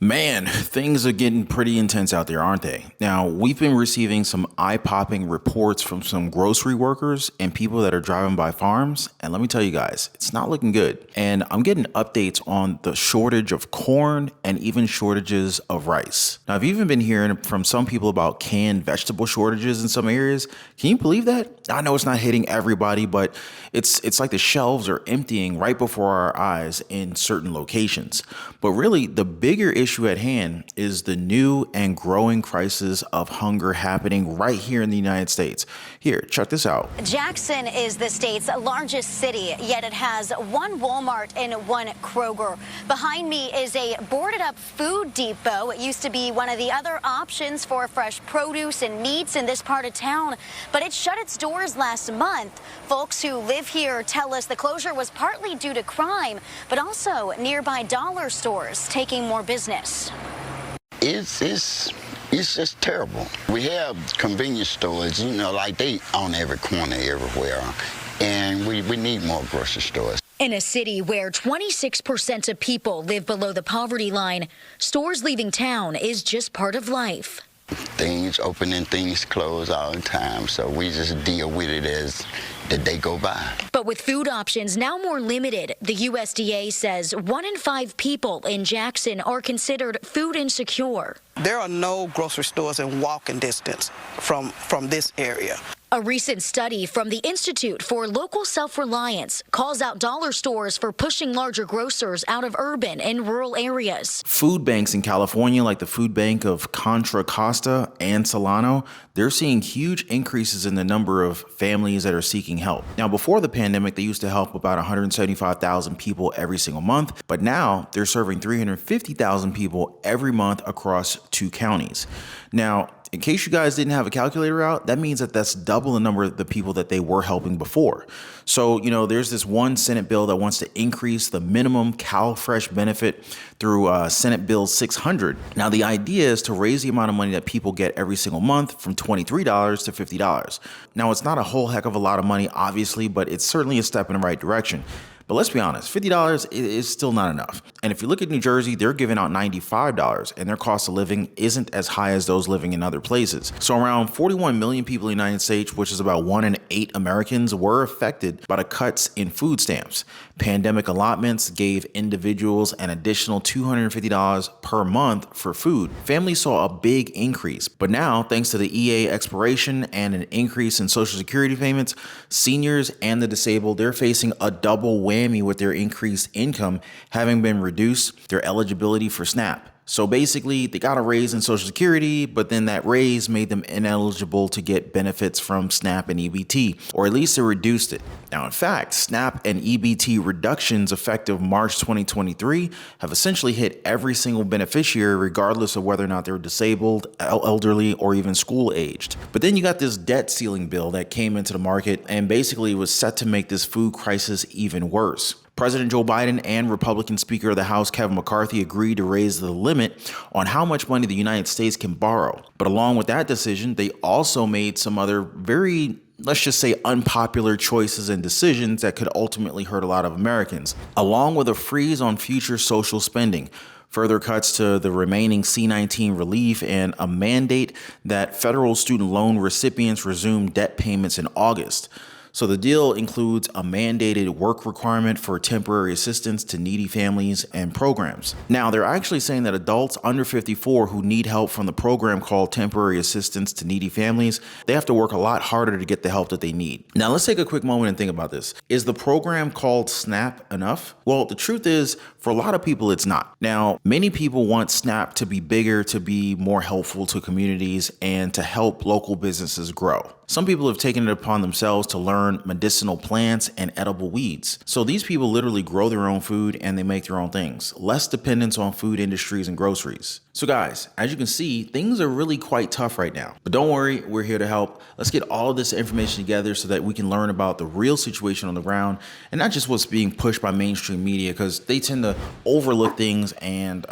Man, things are getting pretty intense out there, aren't they? Now, we've been receiving some eye-popping reports from some grocery workers and people that are driving by farms, and let me tell you guys, it's not looking good. And I'm getting updates on the shortage of corn and even shortages of rice. Now, I've even been hearing from some people about canned vegetable shortages in some areas. Can you believe that? I know it's not hitting everybody, but it's like the shelves are emptying right before our eyes in certain locations. But really, the bigger issue at hand is the new and growing crisis of hunger happening right here in the United States. Here, check this out. Jackson is the state's largest city, yet it has one Walmart and one Kroger. Behind me is a boarded up food depot. It used to be one of the other options for fresh produce and meats in this part of town, but it shut its doors last month. Folks who live here tell us the closure was partly due to crime, but also nearby dollar stores taking more business. It's just terrible. We have convenience stores, like they on every corner everywhere, and we need more grocery stores. In a city where 26% of people live below the poverty line, stores leaving town is just part of life. Things open and things close all the time, so we just deal with it as the day go by. But with food options now more limited, the USDA says 1 in 5 people in Jackson are considered food insecure. There are no grocery stores in walking distance from this area. A recent study from the Institute for Local Self-Reliance calls out dollar stores for pushing larger grocers out of urban and rural areas. Food banks in California, like the food bank of Contra Costa and Solano, they're seeing huge increases in the number of families that are seeking help. Now, before the pandemic, they used to help about 175,000 people every single month, but now they're serving 350,000 people every month across 2 counties. Now, in case you guys didn't have a calculator out, that means that that's double the number of the people that they were helping before. So, there's this one Senate bill that wants to increase the minimum CalFresh benefit through Senate Bill 600. Now, the idea is to raise the amount of money that people get every single month from $23 to $50. Now, it's not a whole heck of a lot of money, obviously, but it's certainly a step in the right direction. But let's be honest, $50 is still not enough. And if you look at New Jersey, they're giving out $95 and their cost of living isn't as high as those living in other places. So around 41 million people in the United States, which is about 1 in 8 Americans, were affected by the cuts in food stamps. Pandemic allotments gave individuals an additional $250 per month for food. Families saw a big increase, but now, thanks to the EA expiration and an increase in Social Security payments, seniors and the disabled, they're facing a double whammy with their increased income having been reduced their eligibility for SNAP. So basically, they got a raise in Social Security, but then that raise made them ineligible to get benefits from SNAP and EBT, or at least it reduced it. Now, in fact, SNAP and EBT reductions effective March 2023 have essentially hit every single beneficiary, regardless of whether or not they're disabled, elderly, or even school-aged. But then you got this debt ceiling bill that came into the market and basically was set to make this food crisis even worse. President Joe Biden and Republican Speaker of the House Kevin McCarthy agreed to raise the limit on how much money the United States can borrow. But along with that decision, they also made some other very, let's just say, unpopular choices and decisions that could ultimately hurt a lot of Americans, along with a freeze on future social spending, further cuts to the remaining C-19 relief, and a mandate that federal student loan recipients resume debt payments in August. So the deal includes a mandated work requirement for temporary assistance to needy families and programs. Now, they're actually saying that adults under 54 who need help from the program called Temporary Assistance to Needy Families, they have to work a lot harder to get the help that they need. Now, let's take a quick moment and think about this. Is the program called SNAP enough? Well, the truth is, for a lot of people, it's not. Now, many people want SNAP to be bigger, to be more helpful to communities, and to help local businesses grow. Some people have taken it upon themselves to learn medicinal plants and edible weeds. So these people literally grow their own food and they make their own things. Less dependence on food industries and groceries. So guys, as you can see, things are really quite tough right now. But don't worry, we're here to help. Let's get all of this information together so that we can learn about the real situation on the ground and not just what's being pushed by mainstream media, because they tend to overlook things and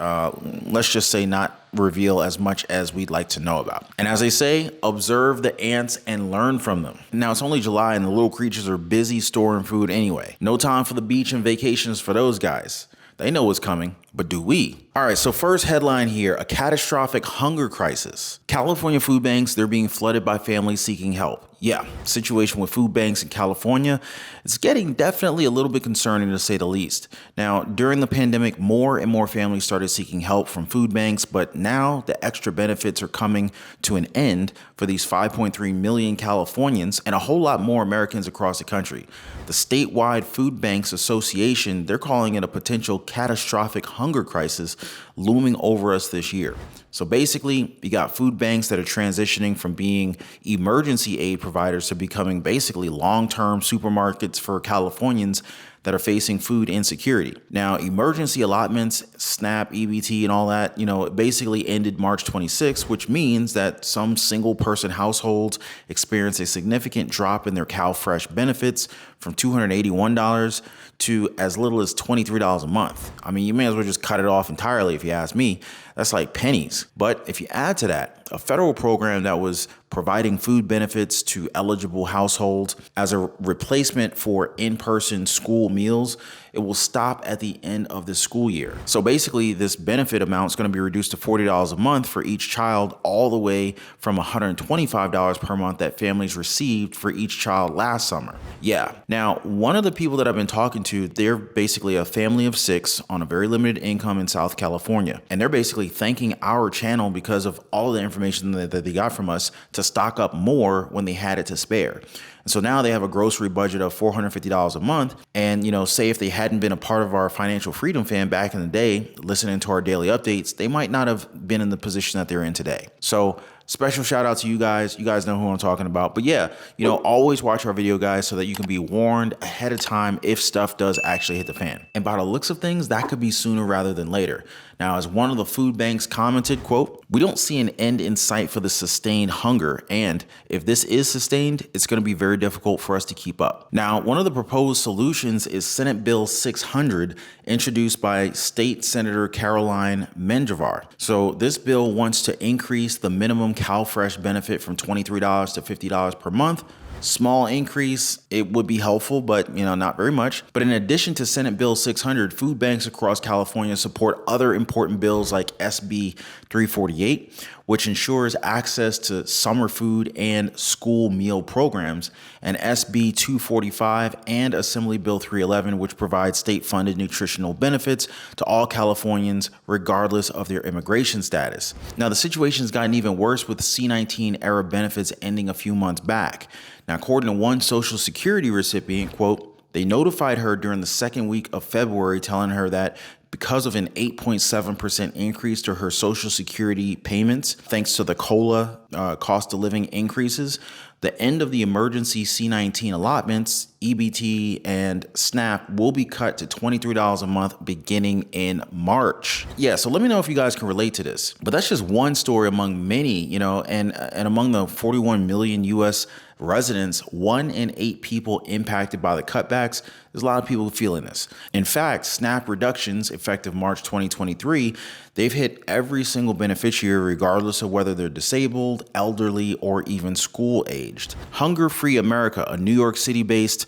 let's just say not reveal as much as we'd like to know about. And as they say, observe the ants and learn from them. Now, it's only July and the little creatures are busy storing food anyway. No time for the beach and vacations for those guys. They know what's coming. But do we? All right, so first headline here, a catastrophic hunger crisis. California food banks, they're being flooded by families seeking help. Yeah, situation with food banks in California, it's getting definitely a little bit concerning to say the least. Now, during the pandemic, more and more families started seeking help from food banks, but now the extra benefits are coming to an end for these 5.3 million Californians and a whole lot more Americans across the country. The statewide Food Banks Association, they're calling it a potential catastrophic hunger crisis looming over us this year. So basically, you got food banks that are transitioning from being emergency aid providers to becoming basically long-term supermarkets for Californians that are facing food insecurity. Now, emergency allotments, SNAP, EBT, and all that, it basically ended March 26th, which means that some single person households experience a significant drop in their CalFresh benefits from $281 to as little as $23 a month. I mean, you may as well just cut it off entirely if you ask me. That's like pennies. But if you add to that a federal program that was providing food benefits to eligible households as a replacement for in-person school meals, it will stop at the end of the school year. So basically, this benefit amount is going to be reduced to $40 a month for each child, all the way from $125 per month that families received for each child last summer. Yeah. Now, one of the people that I've been talking to, they're basically a family of 6 on a very limited income in South California. And they're basically thanking our channel because of all the information that they got from us to stock up more when they had it to spare. And so now they have a grocery budget of $450 a month. And, say if they hadn't been a part of our Financial Freedom Fan back in the day, listening to our daily updates, they might not have been in the position that they're in today. So special shout out to you guys. You guys know who I'm talking about. But yeah, always watch our video, guys, so that you can be warned ahead of time if stuff does actually hit the fan. And by the looks of things, that could be sooner rather than later. Now, as one of the food banks commented, quote, "We don't see an end in sight for the sustained hunger. And if this is sustained, it's going to be very difficult for us to keep up." Now, one of the proposed solutions is Senate Bill 600, introduced by State Senator Caroline Menjivar. So this bill wants to increase the minimum CalFresh benefit from $23 to $50 per month. Small increase, it would be helpful, but not very much. But in addition to Senate Bill 600, food banks across California support other important bills like SB 348, which ensures access to summer food and school meal programs, and SB 245 and Assembly Bill 311, which provides state-funded nutritional benefits to all Californians regardless of their immigration status. Now, the situation has gotten even worse with the C-19 era benefits ending a few months back. Now, according to one Social Security recipient, quote, "They notified her during the second week of February, telling her that because of an 8.7% increase to her Social Security payments, thanks to the COLA cost of living increases, the end of the emergency C-19 allotments, EBT, and SNAP will be cut to $23 a month beginning in March." Yeah, so let me know if you guys can relate to this. But that's just one story among many, and among the 41 million U.S. residents, 1 in 8 people impacted by the cutbacks. There's a lot of people feeling this. In fact, SNAP reductions effective March 2023, they've hit every single beneficiary regardless of whether they're disabled, elderly, or even school-aged. Hunger Free America, a New York City-based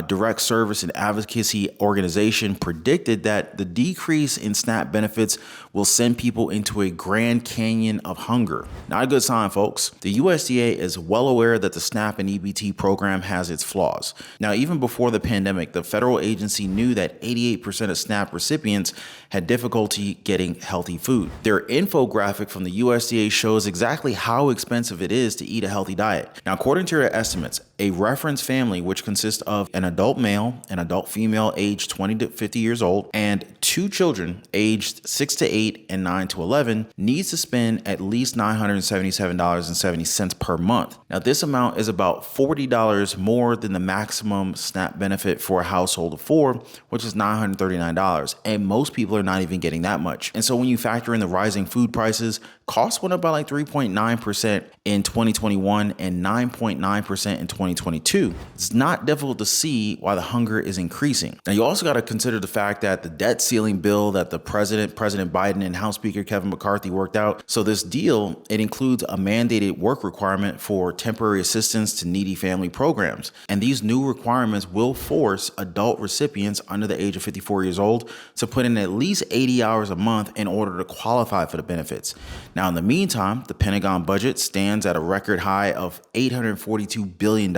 direct service and advocacy organization, predicted that the decrease in SNAP benefits will send people into a Grand Canyon of hunger. Not a good sign, folks. The USDA is well aware that the SNAP and EBT program has its flaws. Now, even before the pandemic, the federal agency knew that 88% of SNAP recipients had difficulty getting healthy food. Their infographic from the USDA shows exactly how expensive it is to eat a healthy diet. Now, according to their estimates, a reference family, which consists of an adult male, an adult female aged 20 to 50 years old, and 2 children aged 6 to 8 and 9 to 11, needs to spend at least $977.70 per month. Now, this amount is about $40 more than the maximum SNAP benefit for a household of 4, which is $939. And most people are not even getting that much. And so when you factor in the rising food prices, costs went up by like 3.9% in 2021 and 9.9% in 2022. 2022, it's not difficult to see why the hunger is increasing. Now, you also got to consider the fact that the debt ceiling bill that the President Biden, and House Speaker Kevin McCarthy worked out. So this deal, it includes a mandated work requirement for temporary assistance to needy family programs. And these new requirements will force adult recipients under the age of 54 years old to put in at least 80 hours a month in order to qualify for the benefits. Now, in the meantime, the Pentagon budget stands at a record high of $842 billion,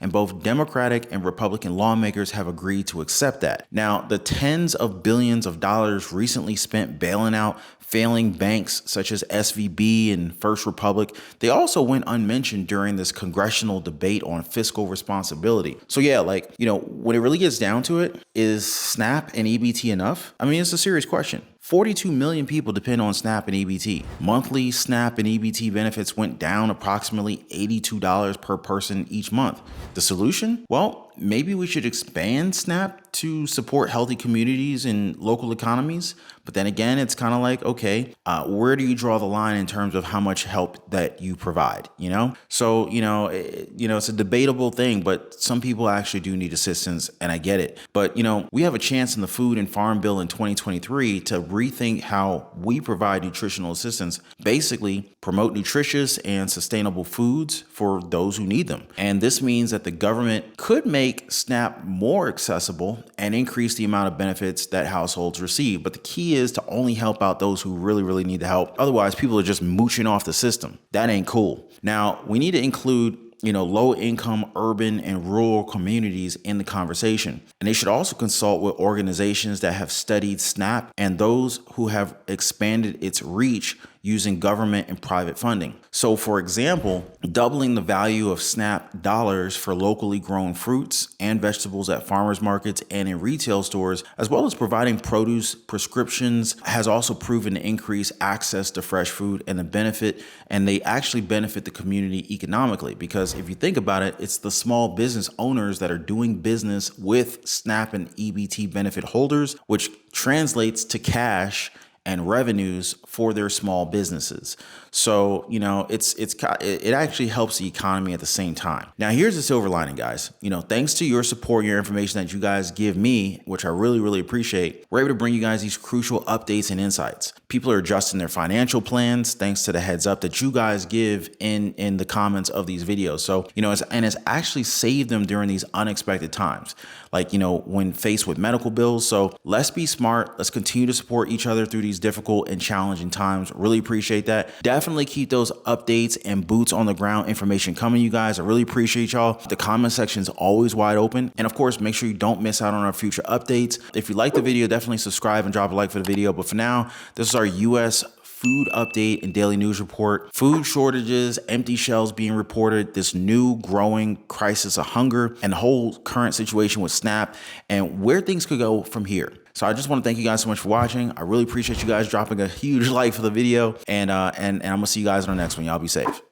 and both Democratic and Republican lawmakers have agreed to accept that. Now, the tens of billions of dollars recently spent bailing out failing banks such as SVB and First Republic, they also went unmentioned during this congressional debate on fiscal responsibility. So yeah, when it really gets down to it, is SNAP and EBT enough? I mean, it's a serious question. 42 million people depend on SNAP and EBT. Monthly SNAP and EBT benefits went down approximately $82 per person each month. The solution? Well, maybe we should expand SNAP to support healthy communities and local economies. But then again, it's kind of like, okay, where do you draw the line in terms of how much help that you provide, So, it's a debatable thing, but some people actually do need assistance, and I get it. But, we have a chance in the Food and Farm Bill in 2023 to rethink how we provide nutritional assistance, basically promote nutritious and sustainable foods for those who need them. And this means that the government could make SNAP more accessible and increase the amount of benefits that households receive. But the key is to only help out those who really, really need the help. Otherwise, people are just mooching off the system. That ain't cool. Now, we need to include low income urban and rural communities in the conversation. And they should also consult with organizations that have studied SNAP and those who have expanded its reach using government and private funding. So for example, doubling the value of SNAP dollars for locally grown fruits and vegetables at farmers markets and in retail stores, as well as providing produce prescriptions, has also proven to increase access to fresh food and they actually benefit the community economically. Because if you think about it, it's the small business owners that are doing business with SNAP and EBT benefit holders, which translates to cash and revenues for their small businesses. So, it actually helps the economy at the same time. Now, here's the silver lining, guys. Thanks to your support, your information that you guys give me, which I really, really appreciate, we're able to bring you guys these crucial updates and insights. People are adjusting their financial plans thanks to the heads up that you guys give in the comments of these videos. So, it's actually saved them during these unexpected times, when faced with medical bills. So let's be smart. Let's continue to support each other through these difficult and challenging times. Really appreciate that. Definitely keep those updates and boots on the ground information coming, you guys. I really appreciate y'all. The comment section is always wide open. And of course, make sure you don't miss out on our future updates. If you like the video, definitely subscribe and drop a like for the video. But for now, this is our U.S. food update and daily news report. Food shortages, empty shelves being reported, this new growing crisis of hunger, and the whole current situation with SNAP and where things could go from here. So I just want to thank you guys so much for watching. I really appreciate you guys dropping a huge like for the video, and I'm gonna see you guys on the next one. Y'all be safe.